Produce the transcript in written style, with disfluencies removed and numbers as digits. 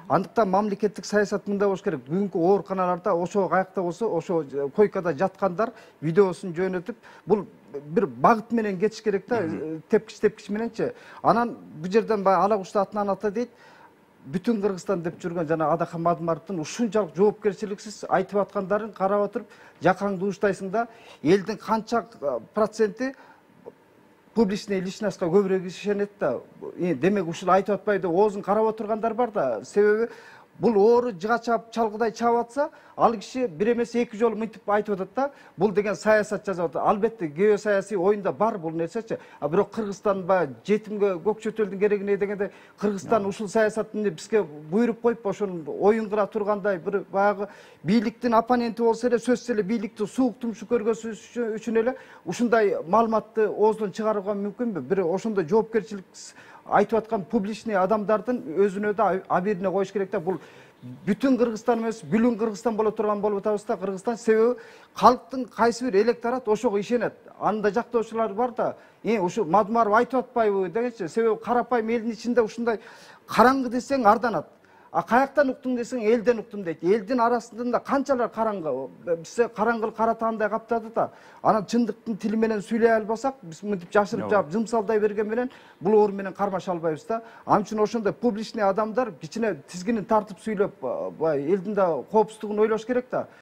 Андыктан мамлекеттик саясат мындай болуш керек. Бүгүнкү ооруканаларда ошо каякта болсо, ошо койкада жаткандар видеосун жөнөтүп, бул бир багыт менен кетиш керек да, тепкич мененчи. Анан бу жерден баягы ала кушта атынан ата дейт. Бүтүн Кыргызстан деп жүргөн жана Адакан Мадымаровдун ушунчалык жоопкерчиликсиз айтып аткандарын карап отуруп, жакаңды уштайсың да, элдин канча проценти публичный личностька көбүрөөк ишенет да. Демек ушул айтып атпайбы деп оозун карап отургандар бар да. Себеби бул оору жыга чаап чалгыдай чаап атса, ал киши бир эмес эки жолу мынтип айтып атат да. Бул деген саясат жасап атат. Албетте геосаясий оюнда бар бул нерсечи. А бирок Кыргызстан баягы жетимге көк чөтөлдүн керегине дегенде Кыргызстан ушул саясатты бизге буйруп коюп ошону оюн кыла тургандай бир баягы бийликтин оппоненти болсо эле сөзсүз эле бийликти суук тумшу көргөзүү үчүн эле ушундай маалыматты оозунан чыгарууга мүмкүнбү? Бир ошондой жоопкерчилик айтып аткан публичный адамдардын өзүнө да абийирине коюш керек да. Бул бүтүн Кыргызстан эмес, бүлүн Кыргызстан боло турган болуп атабыз да. Кыргызстан себеби калктын кайсы бир электорат ошого ишенет. Анда жактоочулар бар да. Ушу Мадымаров айтып атпайбы дегенчи. Себеби карапайым элдин ичинде ушундай караңгы десең арданат. А каяктан уктуң десең элден уктум дейт. Элдин арасында канчалар караңгы. Бизде караңгыл кара таандай каптады да. Анан чындыктын тили менен сүйлөй албасак, биз мынтип жашырып жаап жымсалдай берген менен бул оор менен кармаша албайбыз да. Ал үчүн ошондой публичный адамдар кичине тизгинин тартып сүйлөп, элдин да коопсуздугун ойлош керек да.